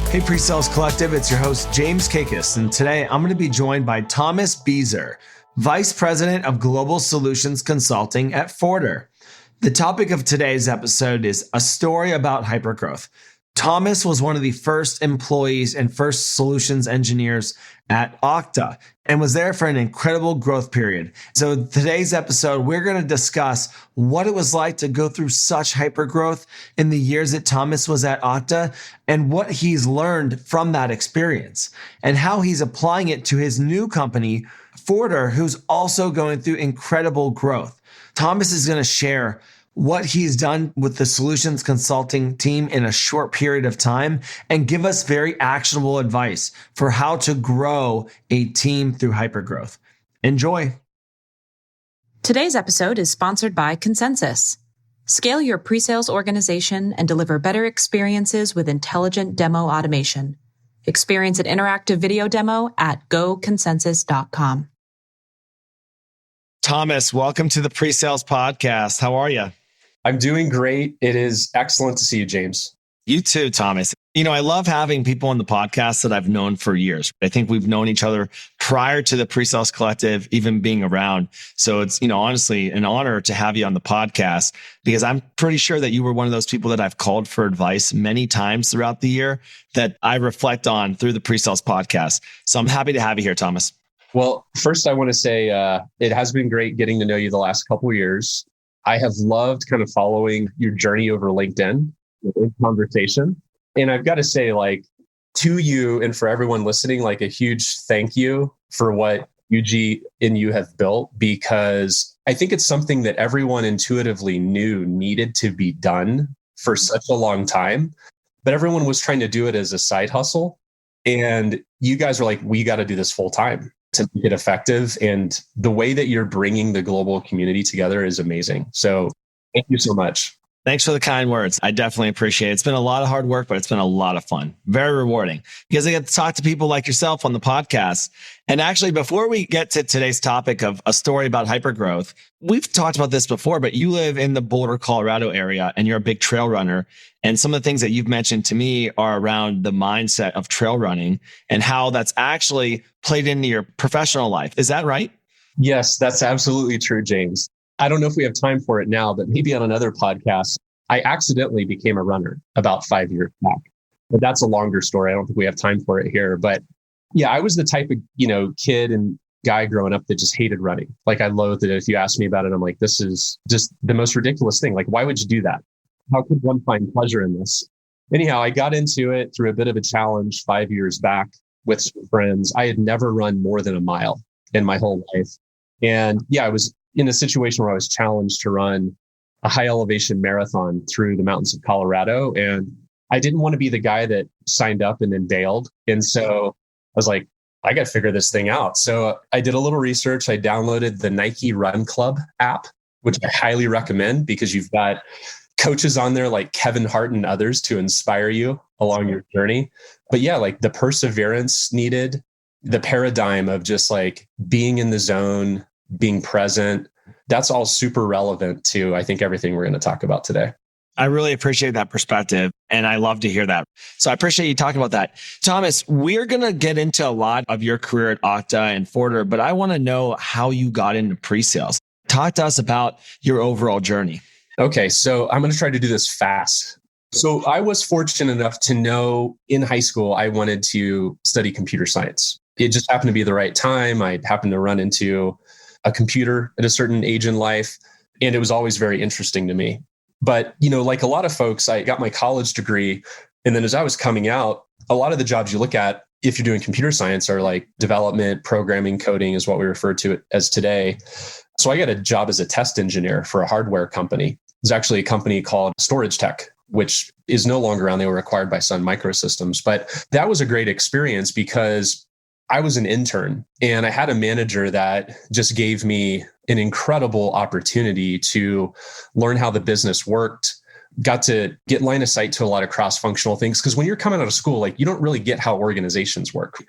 Hey, PreSales Collective, it's your host, Jameskaikis, and today I'm going to be joined by Thomas Bieser, Vice President of Global Solutions Consulting at Forder. The topic of today's episode is a story about hypergrowth. Thomas was one of the first employees and first solutions engineers at OKTA and was there for an incredible growth period. So today's episode, we're going to discuss what it was like to go through such hypergrowth in the years that Thomas was at OKTA and what he's learned from that experience and how he's applying it to his new company, Forder, who's also going through incredible growth. Thomas is going to share what he's done with the solutions consulting team in a short period of time and give us very actionable advice for how to grow a team through hypergrowth. Enjoy. Today's episode is sponsored by Consensus. Scale your pre-sales organization and deliver better experiences with intelligent demo automation. Experience an interactive video demo at goconsensus.com. Thomas, welcome to the PreSales Podcast. How are you? I'm doing great. It is excellent to see you, James. You too, Thomas. You know, I love having people on the podcast that I've known for years. I think we've known each other prior to the PreSales Collective even being around. So it's, honestly an honor to have you on the podcast because I'm pretty sure that you were one of those people that I've called for advice many times throughout the year that I reflect on through the PreSales Podcast. So I'm happy to have you here, Thomas. Well, first, I want to say it has been great getting to know you the last couple of years. I have loved kind of following your journey over LinkedIn in conversation. And I've got to say, to you and for everyone listening, a huge thank you for what UG and you have built, because I think it's something that everyone intuitively knew needed to be done for such a long time. But everyone was trying to do it as a side hustle. And you guys were like, we got to do this full time to make it effective. And the way that you're bringing the global community together is amazing. So thank you so much. Thanks for the kind words. I definitely appreciate it. It's been a lot of hard work, but it's been a lot of fun. Very rewarding because I get to talk to people like yourself on the podcast. And actually, before we get to today's topic of a story about hypergrowth, we've talked about this before, but you live in the Boulder, Colorado area and you're a big trail runner. And some of the things that you've mentioned to me are around the mindset of trail running and how that's actually played into your professional life. Is that right? Yes, that's absolutely true, James. I don't know if we have time for it now, but maybe on another podcast, I accidentally became a runner about 5 years back. But that's a longer story. I don't think we have time for it here. But yeah, I was the type of, kid and guy growing up that just hated running. I loathed it. If you ask me about it, I'm like, this is just the most ridiculous thing. Why would you do that? How could one find pleasure in this? Anyhow, I got into it through a bit of a challenge 5 years back with some friends. I had never run more than a mile in my whole life. And yeah, I was in a situation where I was challenged to run a high elevation marathon through the mountains of Colorado. And I didn't want to be the guy that signed up and then bailed. And so I was like, I got to figure this thing out. So I did a little research. I downloaded the Nike Run Club app, which I highly recommend because you've got coaches on there like Kevin Hart and others to inspire you along your journey. But yeah, the perseverance needed, the paradigm of just being in the zone, being present, that's all super relevant to, I think, everything we're going to talk about today. I really appreciate that perspective. And I love to hear that. So I appreciate you talking about that. Thomas, we're going to get into a lot of your career at OKTA and Forder, but I want to know how you got into pre-sales. Talk to us about your overall journey. Okay, so I'm going to try to do this fast. So I was fortunate enough to know in high school, I wanted to study computer science. It just happened to be the right time. I happened to run into a computer at a certain age in life, and it was always very interesting to me. But, like a lot of folks, I got my college degree. And then as I was coming out, a lot of the jobs you look at, if you're doing computer science, are development, programming, coding is what we refer to it as today. So I got a job as a test engineer for a hardware company. There's actually a company called Storage Tech, which is no longer around. They were acquired by Sun Microsystems. But that was a great experience because I was an intern and I had a manager that just gave me an incredible opportunity to learn how the business worked, got to get line of sight to a lot of cross-functional things. Because when you're coming out of school, you don't really get how organizations work.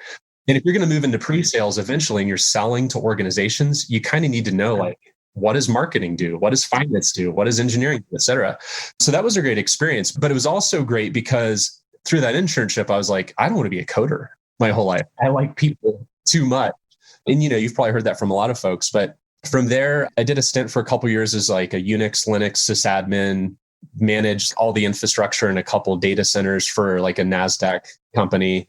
And if you're going to move into pre-sales eventually and you're selling to organizations, you kind of need to know what does marketing do? What does finance do? What does engineering do, et cetera? So that was a great experience. But it was also great because through that internship, I was like, I don't want to be a coder my whole life. I like people too much. And, you've probably heard that from a lot of folks. But from there, I did a stint for a couple of years as like a Unix, Linux sysadmin, managed all the infrastructure in a couple of data centers for like a NASDAQ company.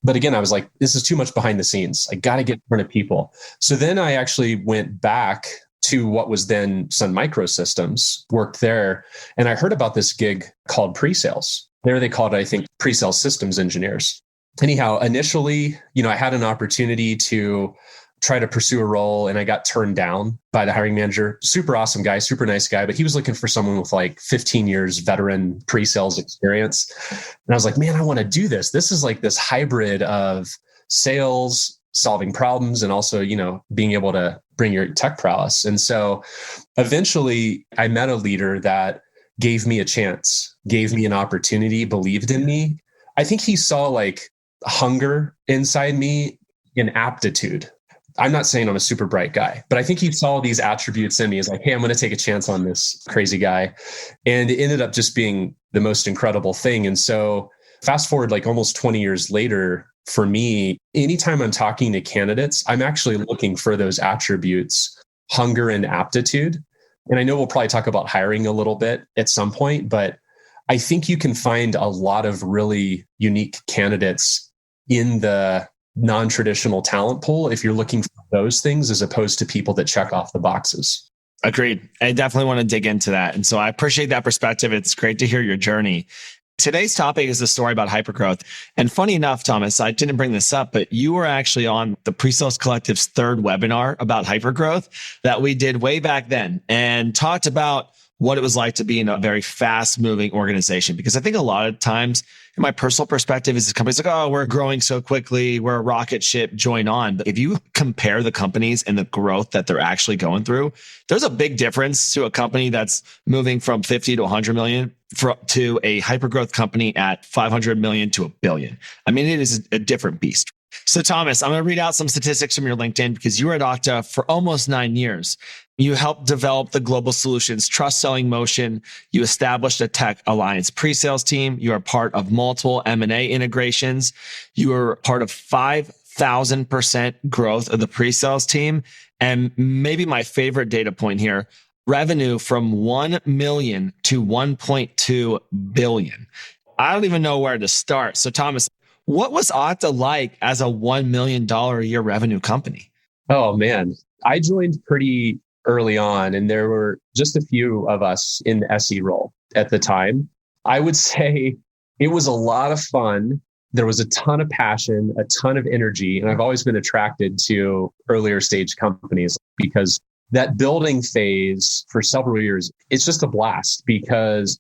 But again, I was like, this is too much behind the scenes. I got to get in front of people. So then I actually went back to what was then Sun Microsystems, worked there. And I heard about this gig called PreSales. There they called it, I think, PreSales Systems Engineers. Anyhow, initially, I had an opportunity to try to pursue a role and I got turned down by the hiring manager. Super awesome guy, super nice guy, but he was looking for someone with like 15 years veteran pre-sales experience. And I was like, man, I want to do this. This is like this hybrid of sales, solving problems, and also, being able to bring your tech prowess. And so eventually I met a leader that gave me a chance, gave me an opportunity, believed in me. I think he saw like hunger inside me and aptitude. I'm not saying I'm a super bright guy, but I think he saw these attributes in me as like, hey, I'm going to take a chance on this crazy guy. And it ended up just being the most incredible thing. And so fast forward like almost 20 years later, for me, anytime I'm talking to candidates, I'm actually looking for those attributes, hunger and aptitude. And I know we'll probably talk about hiring a little bit at some point, but I think you can find a lot of really unique candidates in the non-traditional talent pool if you're looking for those things as opposed to people that check off the boxes. Agreed. I definitely want to dig into that. And so I appreciate that perspective. It's great to hear your journey. Today's topic is a story about hypergrowth. And funny enough, Thomas, I didn't bring this up, but you were actually on the PreSales Collective's third webinar about hypergrowth that we did way back then and talked about what it was like to be in a very fast moving organization. Because I think a lot of times in my personal perspective is companies like, oh, we're growing so quickly. We're a rocket ship, join on. But if you compare the companies and the growth that they're actually going through, there's a big difference to a company that's moving from 50 to 100 million to a hypergrowth company at 500 million to $1 billion. I mean, it is a different beast. So Thomas, I'm going to read out some statistics from your LinkedIn because you were at OKTA for almost 9 years. You helped develop the global solutions trust selling motion. You established a tech alliance pre-sales team. You are part of multiple M&A integrations. You are part of 5,000% growth of the pre-sales team. And maybe my favorite data point here, revenue from 1 million to 1.2 billion. I don't even know where to start. So Thomas, what was OKTA like as a $1 million a year revenue company? Oh man, I joined pretty early on and there were just a few of us in the SE role at the time. I would say it was a lot of fun. There was a ton of passion, a ton of energy. And I've always been attracted to earlier stage companies because that building phase for several years, it's just a blast because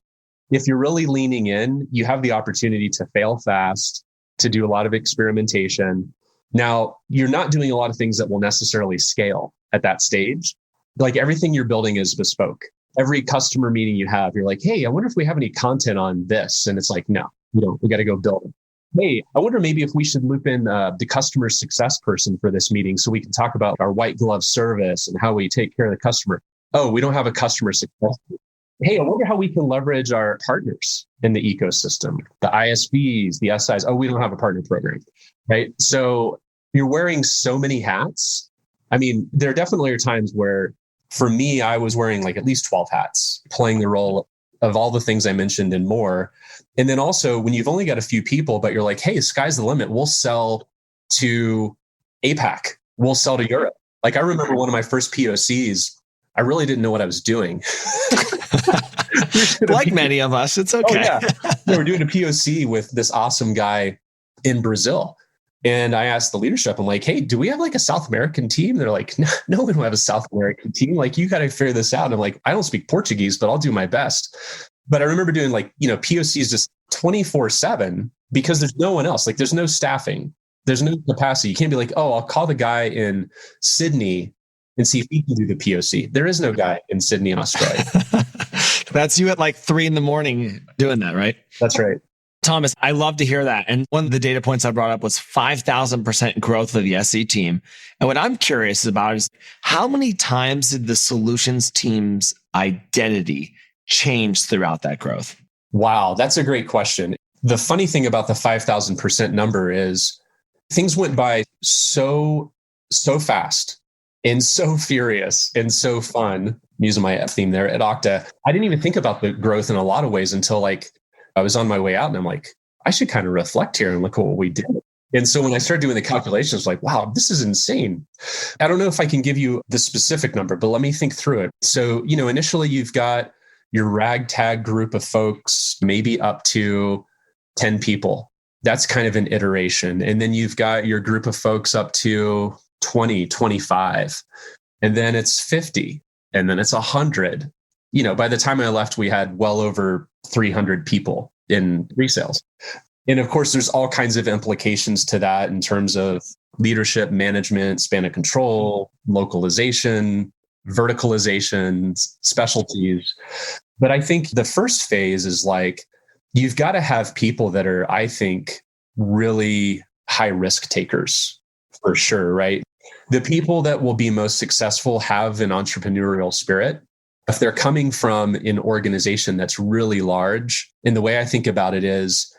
if you're really leaning in, you have the opportunity to fail fast, to do a lot of experimentation. Now, you're not doing a lot of things that will necessarily scale at that stage. Like everything you're building is bespoke. Every customer meeting you have, you're like, hey, I wonder if we have any content on this. And it's like, no, we don't. We got to go build it. Hey, I wonder maybe if we should loop in the customer success person for this meeting so we can talk about our white glove service and how we take care of the customer. Oh, we don't have a customer success. Hey, I wonder how we can leverage our partners in the ecosystem, the ISVs, the SIs. Oh, we don't have a partner program, right? So you're wearing so many hats. I mean, there definitely are times where, for me, I was wearing like at least 12 hats, playing the role of all the things I mentioned and more. And then also when you've only got a few people, but you're like, hey, sky's the limit. We'll sell to APAC. We'll sell to Europe. Like I remember one of my first POCs, I really didn't know what I was doing. Like many of us, it's okay. Oh, yeah. We're doing a POC with this awesome guy in Brazil. And I asked the leadership, I'm like, hey, do we have like a South American team? They're like, no, we don't have a South American team. Like, you got to figure this out. And I'm like, I don't speak Portuguese, but I'll do my best. But I remember doing like, POCs just 24/7 because there's no one else. Like there's no staffing. There's no capacity. You can't be like, oh, I'll call the guy in Sydney and see if he can do the POC. There is no guy in Sydney, Australia. That's you at like 3 a.m. doing that, right? That's right. Thomas, I love to hear that. And one of the data points I brought up was 5,000% growth of the SE team. And what I'm curious about is how many times did the solutions team's identity change throughout that growth? Wow, that's a great question. The funny thing about the 5,000% number is things went by so fast and so furious and so fun. I'm using my F theme there at OKTA. I didn't even think about the growth in a lot of ways until like I was on my way out and I'm like, I should kind of reflect here and look at what we did. And so when I started doing the calculations, like, wow, this is insane. I don't know if I can give you the specific number, but let me think through it. So, initially you've got your ragtag group of folks, maybe up to 10 people. That's kind of an iteration. And then you've got your group of folks up to 20, 25, and then it's 50, and then it's 100. By the time I left, we had well over 300 people in pre-sales. And of course, there's all kinds of implications to that in terms of leadership, management, span of control, localization, verticalization, specialties. But I think the first phase is like, you've got to have people that are, I think, really high risk takers for sure, right? The people that will be most successful have an entrepreneurial spirit. If they're coming from an organization that's really large, and the way I think about it is,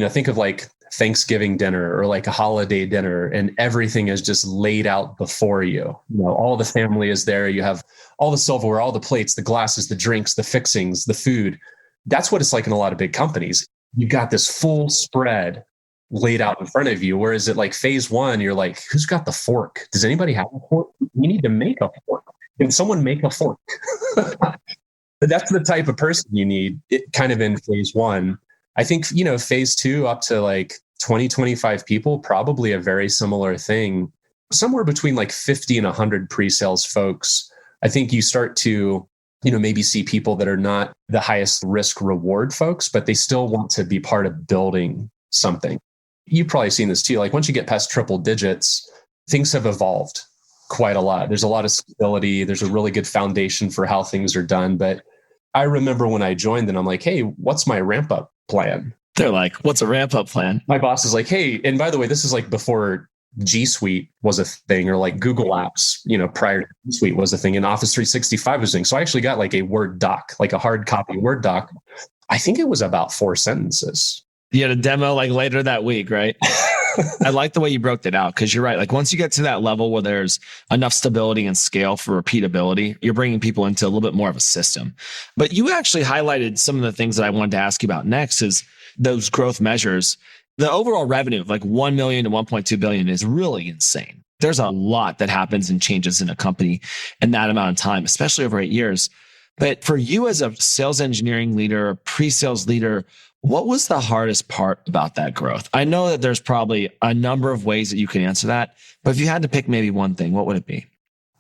think of like Thanksgiving dinner or like a holiday dinner, and everything is just laid out before you. All the family is there. You have all the silverware, all the plates, the glasses, the drinks, the fixings, the food. That's what it's like in a lot of big companies. You've got this full spread laid out in front of you. Whereas at like phase one, you're like, who's got the fork? Does anybody have a fork? You need to make a fork. Can someone make a fork? That's the type of person you need kind of in phase one. I think, phase two up to like 20, 25 people, probably a very similar thing. Somewhere between like 50 and 100 pre-sales folks. I think you start to, maybe see people that are not the highest risk reward folks, but they still want to be part of building something. You've probably seen this too. Like once you get past triple digits, things have evolved quite a lot. There's a lot of stability. There's a really good foundation for how things are done. But I remember when I joined and I'm like, hey, what's my ramp up plan? They're like, what's a ramp up plan? My boss is like, hey, and by the way, this is like before G Suite was a thing, or like Google Apps, prior to G Suite was a thing, and Office 365 was a thing. So I actually got like a Word doc, like a hard copy Word doc. I think it was about 4 sentences. You had a demo like later that week, right? I like the way you broke that out, because you're right. Like once you get to that level where there's enough stability and scale for repeatability, you're bringing people into a little bit more of a system. But you actually highlighted some of the things that I wanted to ask you about next is those growth measures. The overall revenue of like 1 million to 1.2 billion is really insane. There's a lot that happens and changes in a company in that amount of time, especially over 8 years. But for you as a sales engineering leader, pre-sales leader, what was the hardest part about that growth? I know that there's probably a number of ways that you can answer that, but if you had to pick maybe one thing, what would it be?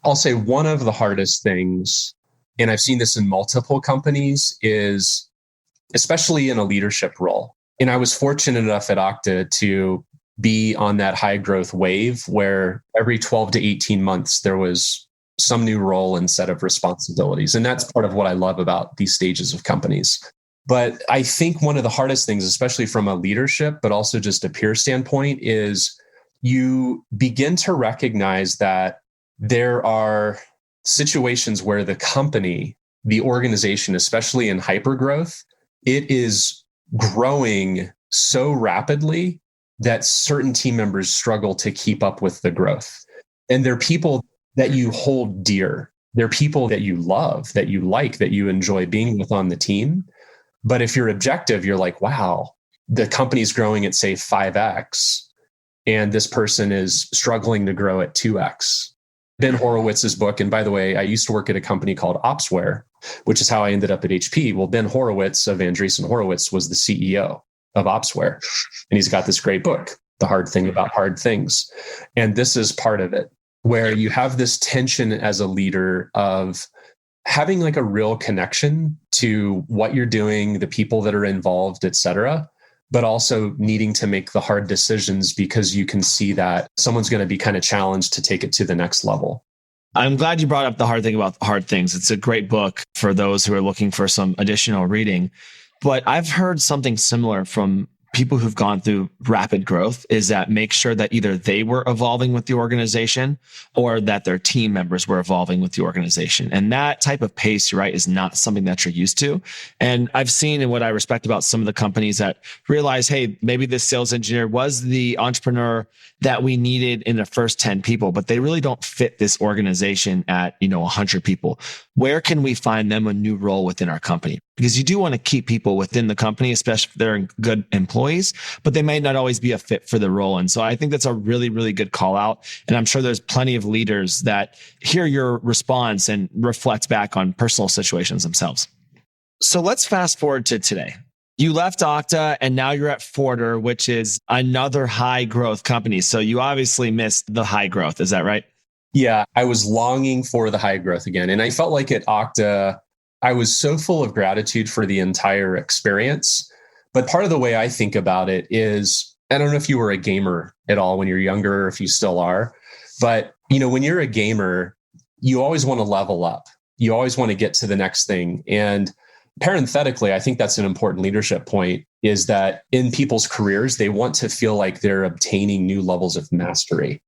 I'll say one of the hardest things, and I've seen this in multiple companies, is especially in a leadership role. And I was fortunate enough at OKTA to be on that high growth wave where every 12 to 18 months, there was some new role and set of responsibilities. And that's part of what I love about these stages of companies. But I think one of the hardest things, especially from a leadership, but also just a peer standpoint, is you begin to recognize that there are situations where the company, the organization, especially in hypergrowth, it is growing so rapidly that certain team members struggle to keep up with the growth. And they're people that you hold dear. They're people that you love, that you like, that you enjoy being with on the team. But if you're objective, you're like, wow, the company's growing at, say, 5x, and this person is struggling to grow at 2x. Ben Horowitz's book, and by the way, I used to work at a company called Opsware, which is how I ended up at HP. Well, Ben Horowitz of Andreessen Horowitz was the CEO of Opsware, and he's got this great book, The Hard Thing About Hard Things. And this is part of it, where you have this tension as a leader of having like a real connection to what you're doing, the people that are involved, et cetera, but also needing to make the hard decisions because you can see that someone's going to be kind of challenged to take it to the next level. I'm glad you brought up The Hard Thing About Hard Things. It's a great book for those who are looking for some additional reading. But I've heard something similar from people who've gone through rapid growth is that make sure that either they were evolving with the organization or that their team members were evolving with the organization. And that type of pace, you're right, is not something that you're used to. And I've seen, and what I respect about some of the companies that realize, hey, maybe this sales engineer was the entrepreneur that we needed in the first 10 people, but they really don't fit this organization at, 100 people. Where can we find them a new role within our company? Because you do want to keep people within the company, especially if they're good employees, but they may not always be a fit for the role. And so I think that's a really, really good call out. And I'm sure there's plenty of leaders that hear your response and reflect back on personal situations themselves. So let's fast forward to today. You left OKTA and now you're at Forder, which is another high growth company. So you obviously missed the high growth. Is that right? Yeah, I was longing for the high growth again. And I felt like at OKTA, I was so full of gratitude for the entire experience. But part of the way I think about it is, I don't know if you were a gamer at all when you're younger, or if you still are, but when you're a gamer, you always want to level up. You always want to get to the next thing. And parenthetically, I think that's an important leadership point, is that in people's careers, they want to feel like they're obtaining new levels of mastery.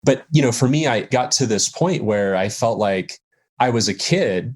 But, for me, I got to this point where I felt like I was a kid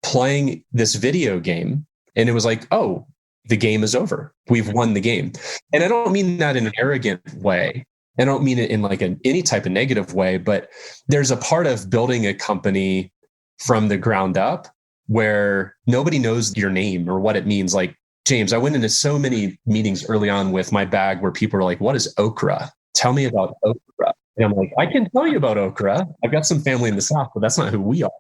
playing this video game, and it was like, oh, the game is over. We've won the game. And I don't mean that in an arrogant way. I don't mean it in like any type of negative way, but there's a part of building a company from the ground up where nobody knows your name or what it means. Like, James, I went into so many meetings early on with my bag where people are like, what is OKTA? Tell me about OKTA. And I'm like, I can tell you about OKTA. I've got some family in the South, but that's not who we are.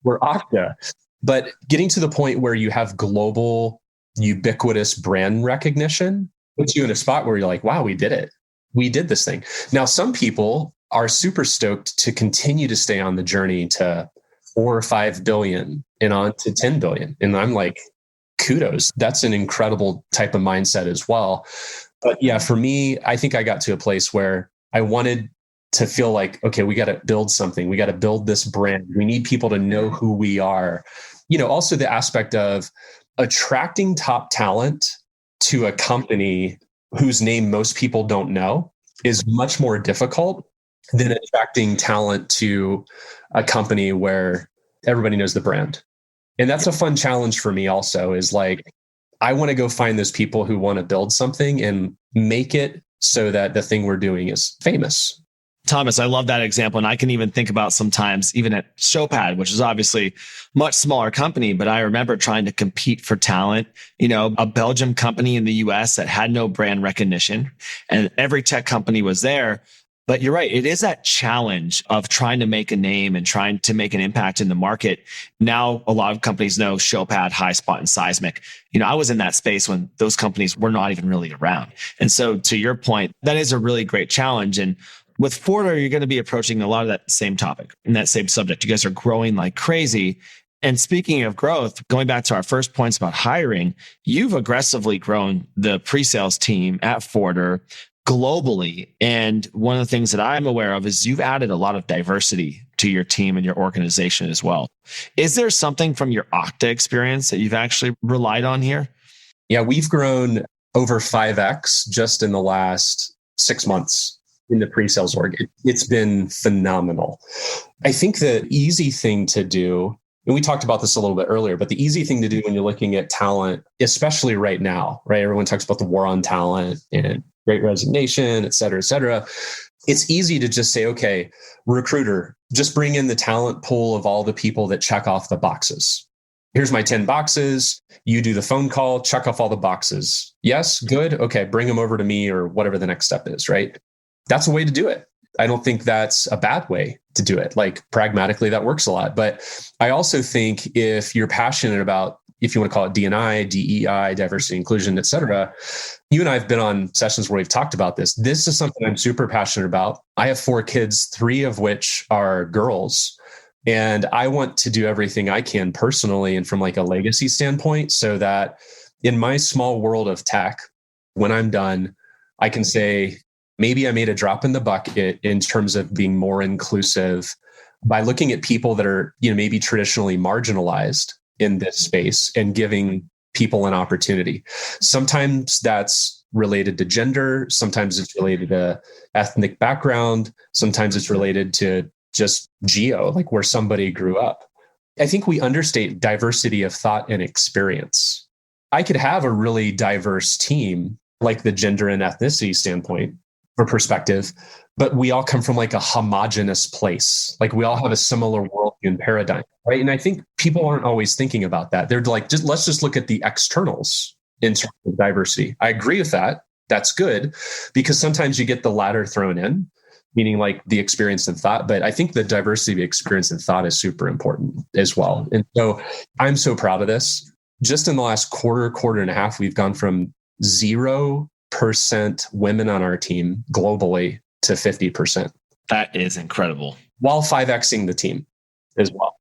We're OKTA. But getting to the point where you have global, ubiquitous brand recognition puts you in a spot where you're like, wow, we did it. We did this thing. Now, some people are super stoked to continue to stay on the journey to 4 or 5 billion and on to 10 billion. And I'm like, kudos. That's an incredible type of mindset as well. But yeah, for me, I think I got to a place where I wanted to feel like, okay, we got to build something. We got to build this brand. We need people to know who we are. Also the aspect of attracting top talent to a company whose name most people don't know is much more difficult than attracting talent to a company where everybody knows the brand. And that's a fun challenge for me also, is like, I want to go find those people who want to build something and make it so that the thing we're doing is famous. Thomas, I love that example. And I can even think about sometimes even at Showpad, which is obviously much smaller company, but I remember trying to compete for talent, a Belgium company in the US that had no brand recognition, and every tech company was there. But you're right. It is that challenge of trying to make a name and trying to make an impact in the market. Now, a lot of companies know Showpad, HighSpot, and Seismic. I was in that space when those companies were not even really around. And so to your point, that is a really great challenge. And with Forder, you're going to be approaching a lot of that same topic and that same subject. You guys are growing like crazy. And speaking of growth, going back to our first points about hiring, you've aggressively grown the pre-sales team at Forder globally. And one of the things that I'm aware of is you've added a lot of diversity to your team and your organization as well. Is there something from your OKTA experience that you've actually relied on here? Yeah, we've grown over 5x just in the last 6 months in the pre-sales org. It's been phenomenal. I think the easy thing to do, and we talked about this a little bit earlier, but the easy thing to do when you're looking at talent, especially right now, right? Everyone talks about the war on talent and Great Resignation, et cetera, et cetera. It's easy to just say, okay, recruiter, just bring in the talent pool of all the people that check off the boxes. Here's my 10 boxes. You do the phone call, check off all the boxes. Yes, good. Okay, bring them over to me or whatever the next step is, right? That's a way to do it. I don't think that's a bad way to do it. Like pragmatically, that works a lot. But I also think if you're passionate about, if you want to call it D&I, DEI, diversity, inclusion, et cetera, you and I have been on sessions where we've talked about this. This is something I'm super passionate about. I have 4 kids, 3 of which are girls. And I want to do everything I can personally and from like a legacy standpoint so that in my small world of tech, when I'm done, I can say, maybe I made a drop in the bucket in terms of being more inclusive by looking at people that are, maybe traditionally marginalized in this space and giving people an opportunity. Sometimes that's related to gender. Sometimes it's related to ethnic background. Sometimes it's related to just geo, like where somebody grew up. I think we understate diversity of thought and experience. I could have a really diverse team, like the gender and ethnicity standpoint or perspective, but we all come from like a homogenous place. Like we all have a similar worldview and paradigm, right? And I think people aren't always thinking about that. They're like, let's just look at the externals in terms of diversity. I agree with that. That's good, because sometimes you get the latter thrown in, meaning like the experience and thought. But I think the diversity of experience and thought is super important as well. And so I'm so proud of this. Just in the last quarter and a half, we've gone from 0% women on our team globally to 50%. That is incredible. While 5Xing the team as well.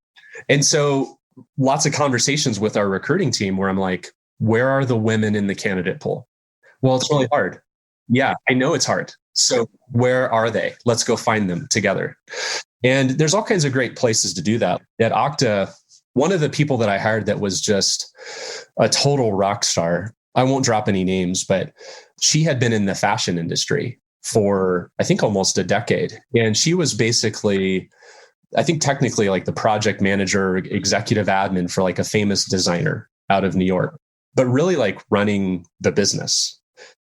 And so lots of conversations with our recruiting team where I'm like, where are the women in the candidate pool? Well, it's really hard. Yeah, I know it's hard. So where are they? Let's go find them together. And there's all kinds of great places to do that. At OKTA, one of the people that I hired that was just a total rock star, I won't drop any names, but she had been in the fashion industry for, I think, almost a decade. And she was basically, I think technically like the project manager, executive admin for like a famous designer out of New York, but really like running the business.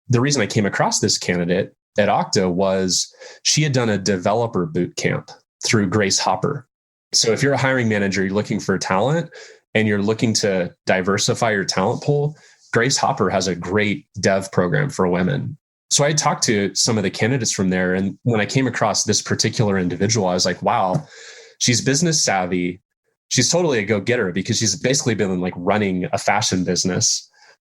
The reason I came across this candidate at OKTA was she had done a developer boot camp through Grace Hopper. So if you're a hiring manager, you're looking for talent and you're looking to diversify your talent pool, Grace Hopper has a great dev program for women. So I talked to some of the candidates from there. And when I came across this particular individual, I was like, wow, she's business savvy. She's totally a go-getter because she's basically been like running a fashion business.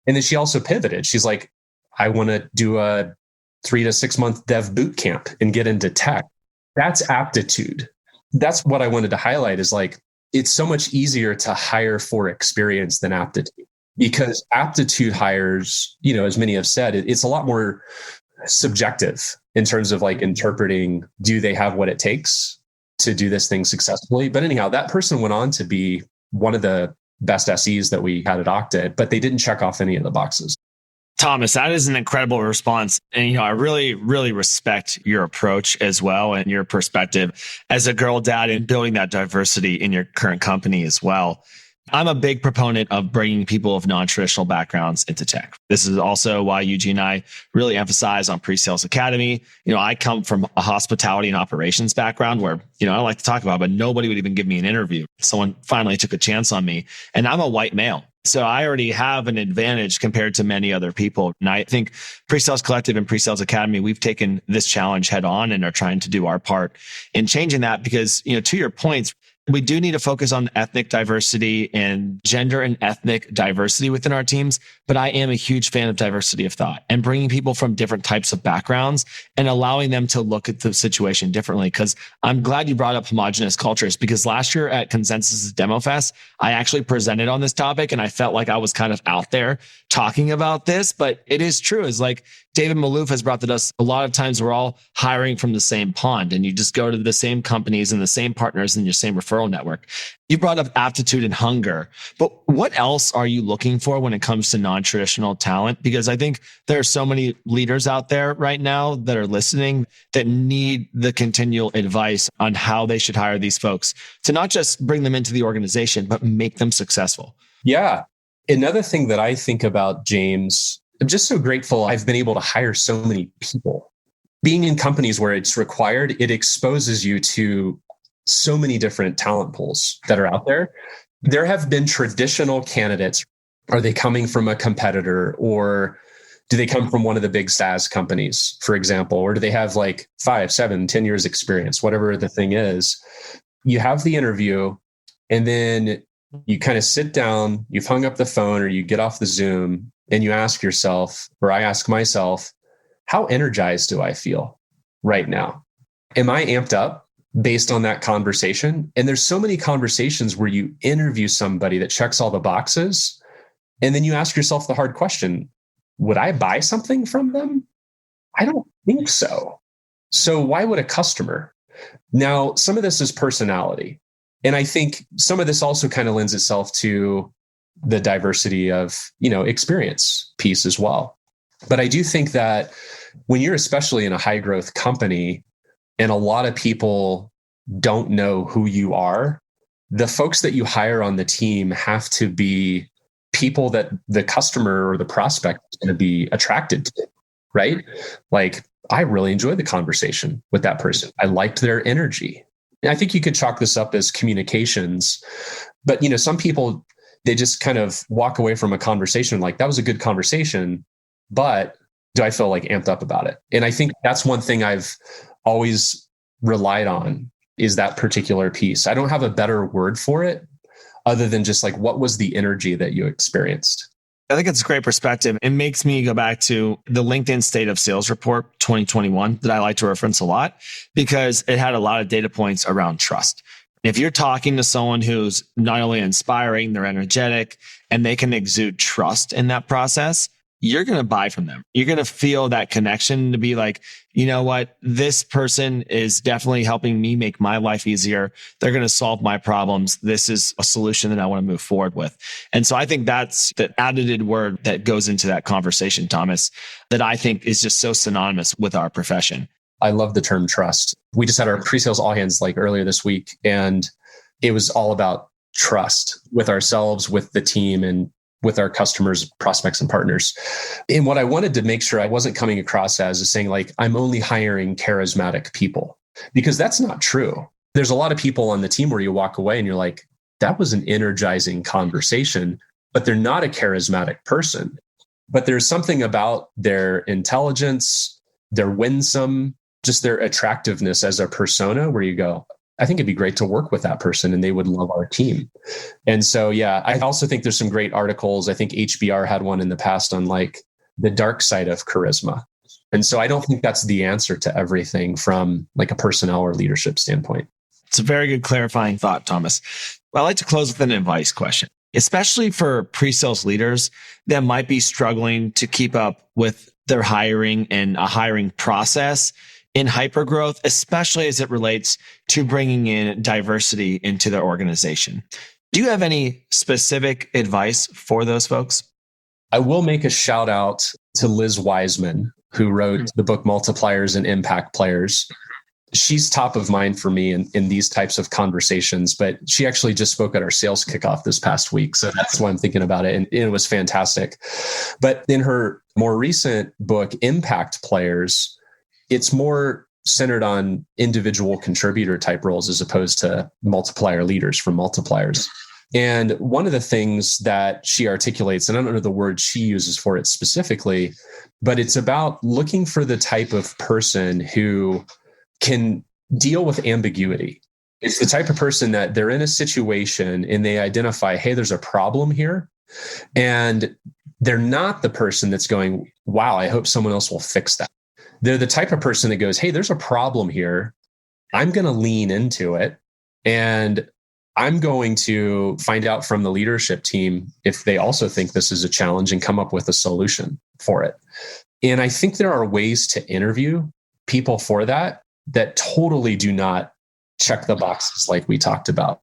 And then she also pivoted. She's like, I want to do a 3 to 6 month dev boot camp and get into tech. That's aptitude. That's what I wanted to highlight is like, it's so much easier to hire for experience than aptitude, because aptitude hires, as many have said, it's a lot more subjective in terms of like interpreting, do they have what it takes to do this thing successfully? But anyhow, that person went on to be one of the best SEs that we had at OKTA, but they didn't check off any of the boxes. Thomas, that is an incredible response. And, I really, really respect your approach as well and your perspective as a girl dad and building that diversity in your current company as well. I'm a big proponent of bringing people of non-traditional backgrounds into tech. This is also why Eugene and I really emphasize on PreSales Academy. I come from a hospitality and operations background where, I like to talk about, but nobody would even give me an interview. Someone finally took a chance on me, and I'm a white male. So I already have an advantage compared to many other people. And I think PreSales Collective and PreSales Academy, we've taken this challenge head on and are trying to do our part in changing that because, to your points, we do need to focus on ethnic diversity and gender and ethnic diversity within our teams. But I am a huge fan of diversity of thought and bringing people from different types of backgrounds and allowing them to look at the situation differently. Because I'm glad you brought up homogenous cultures, because last year at Consensus Demo Fest, I actually presented on this topic and I felt like I was kind of out there talking about this, but it is true. It's like David Malouf has brought to us a lot of times we're all hiring from the same pond and you just go to the same companies and the same partners and your same referral network. You brought up aptitude and hunger, but what else are you looking for when it comes to non-traditional talent? Because I think there are so many leaders out there right now that are listening that need the continual advice on how they should hire these folks to not just bring them into the organization, but make them successful. Yeah. Another thing that I think about, James, I'm just so grateful I've been able to hire so many people. Being in companies where it's required, it exposes you to so many different talent pools that are out there. There have been traditional candidates. Are they coming from a competitor, or do they come from one of the big SaaS companies, for example, or do they have like 5, 7, 10 years experience, whatever the thing is? You have the interview and then you kind of sit down, you've hung up the phone or you get off the Zoom and you ask yourself, or I ask myself, how energized do I feel right now? Am I amped up based on that conversation? And there's so many conversations where you interview somebody that checks all the boxes. And then you ask yourself the hard question, would I buy something from them? I don't think so. So why would a customer? Now, some of this is personality. And I think some of this also kind of lends itself to the diversity of, experience piece as well. But I do think that when you're especially in a high growth company and a lot of people don't know who you are, the folks that you hire on the team have to be people that the customer or the prospect is going to be attracted to, right? Like, I really enjoyed the conversation with that person. I liked their energy. And I think you could chalk this up as communications, but some people, they just kind of walk away from a conversation like, that was a good conversation, but do I feel like amped up about it? And I think that's one thing I've always relied on, is that particular piece. I don't have a better word for it other than just like, what was the energy that you experienced? I think it's a great perspective. It makes me go back to the LinkedIn State of Sales Report 2021 that I like to reference a lot, because it had a lot of data points around trust. If you're talking to someone who's not only inspiring, they're energetic, and they can exude trust in that process, you're going to buy from them. You're going to feel that connection to be like, you know what? This person is definitely helping me make my life easier. They're going to solve my problems. This is a solution that I want to move forward with. And so I think that's the added word that goes into that conversation, Thomas, that I think is just so synonymous with our profession. I love the term trust. We just had our pre-sales all hands like earlier this week, and it was all about trust with ourselves, with the team, and with our customers, prospects, and partners. And what I wanted to make sure I wasn't coming across as is saying like, I'm only hiring charismatic people, because that's not true. There's a lot of people on the team where you walk away and you're like, that was an energizing conversation, but they're not a charismatic person. But there's something about their intelligence, their winsome, just their attractiveness as a persona where you go, I think it'd be great to work with that person and they would love our team. And so, yeah, I also think there's some great articles. I think HBR had one in the past on like the dark side of charisma. And so I don't think that's the answer to everything from like a personnel or leadership standpoint. It's a very good clarifying thought, Thomas. Well, I like to close with an advice question, especially for pre-sales leaders that might be struggling to keep up with their hiring and a hiring process in hypergrowth, especially as it relates to bringing in diversity into their organization. Do you have any specific advice for those folks? I will make a shout out to Liz Wiseman, who wrote the book Multipliers and Impact Players. She's top of mind for me in these types of conversations, but she actually just spoke at our sales kickoff this past week. So that's why I'm thinking about it. And it was fantastic. But in her more recent book, Impact Players, it's more centered on individual contributor type roles as opposed to multiplier leaders from multipliers. And one of the things that she articulates, and I don't know the word she uses for it specifically, but it's about looking for the type of person who can deal with ambiguity. It's the type of person that they're in a situation and they identify, hey, there's a problem here. And they're not the person that's going, wow, I hope someone else will fix that. They're the type of person that goes, hey, there's a problem here. I'm going to lean into it. And I'm going to find out from the leadership team if they also think this is a challenge and come up with a solution for it. And I think there are ways to interview people for that totally do not check the boxes like we talked about.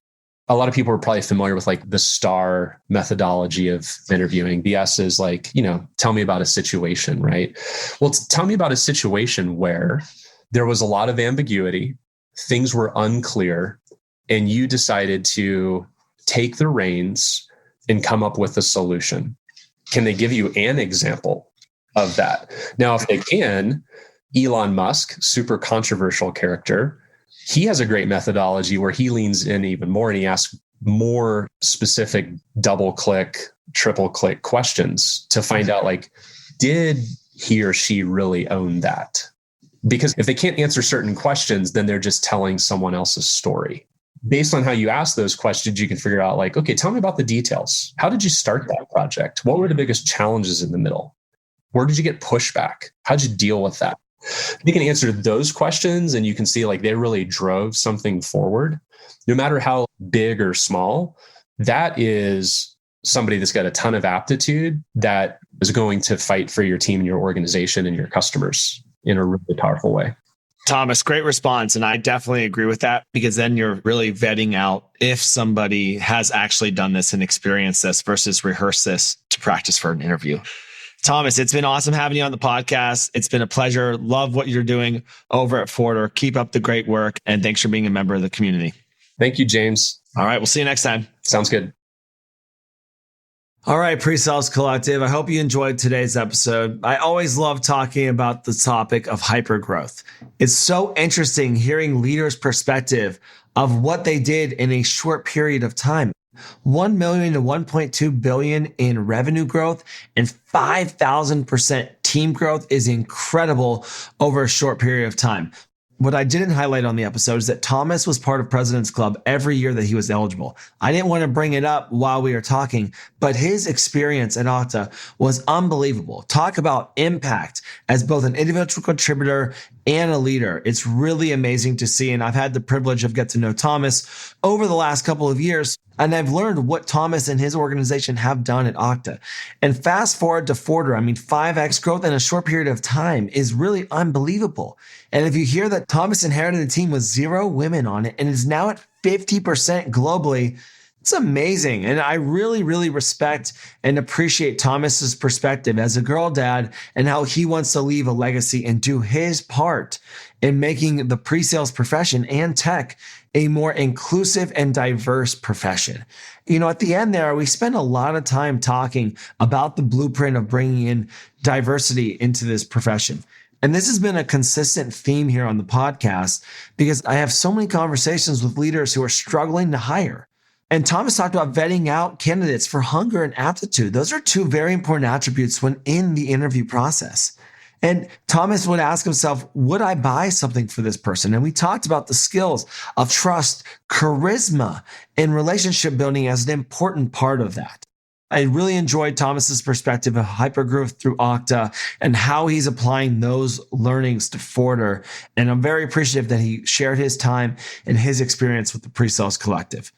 A lot of people are probably familiar with like the STAR methodology of interviewing. The S is like, tell me about a situation, right? Well, tell me about a situation where there was a lot of ambiguity, things were unclear, and you decided to take the reins and come up with a solution. Can they give you an example of that? Now, if they can, Elon Musk, super controversial character, he has a great methodology where he leans in even more and he asks more specific double click, triple click questions to find out like, did he or she really own that? Because if they can't answer certain questions, then they're just telling someone else's story. Based on how you ask those questions, you can figure out like, okay, tell me about the details. How did you start that project? What were the biggest challenges in the middle? Where did you get pushback? How'd you deal with that? You can answer those questions and you can see like they really drove something forward. No matter how big or small, that is somebody that's got a ton of aptitude that is going to fight for your team and your organization and your customers in a really powerful way. Thomas, great response. And I definitely agree with that, because then you're really vetting out if somebody has actually done this and experienced this versus rehearse this to practice for an interview. Thomas, it's been awesome having you on the podcast. It's been a pleasure. Love what you're doing over at Forder. Keep up the great work. And thanks for being a member of the community. Thank you, James. All right. We'll see you next time. Sounds good. All right, PreSales Collective. I hope you enjoyed today's episode. I always love talking about the topic of hypergrowth. It's so interesting hearing leaders' perspective of what they did in a short period of time. 1 million to 1.2 billion in revenue growth and 5,000% team growth is incredible over a short period of time. What I didn't highlight on the episode is that Thomas was part of President's Club every year that he was eligible. I didn't want to bring it up while we were talking, but his experience at OKTA was unbelievable. Talk about impact as both an individual contributor and a leader. It's really amazing to see. And I've had the privilege of getting to know Thomas over the last couple of years. And I've learned what Thomas and his organization have done at OKTA. And fast forward to Forder, 5x growth in a short period of time is really unbelievable. And if you hear that Thomas inherited a team with 0 women on it and is now at 50% globally, it's amazing. And I really, really respect and appreciate Thomas's perspective as a girl dad and how he wants to leave a legacy and do his part in making the pre-sales profession and tech a more inclusive and diverse profession. At the end there, we spend a lot of time talking about the blueprint of bringing in diversity into this profession. And this has been a consistent theme here on the podcast because I have so many conversations with leaders who are struggling to hire. And Thomas talked about vetting out candidates for hunger and aptitude. Those are 2 very important attributes when in the interview process. And Thomas would ask himself, would I buy something for this person? And we talked about the skills of trust, charisma, and relationship building as an important part of that. I really enjoyed Thomas's perspective of hypergrowth through OKTA and how he's applying those learnings to Forder. And I'm very appreciative that he shared his time and his experience with the PreSales Collective.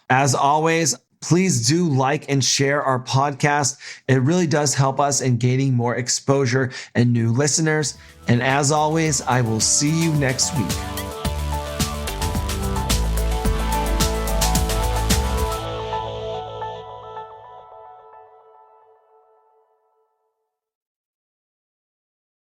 As always, please do like and share our podcast. It really does help us in gaining more exposure and new listeners. And as always, I will see you next week.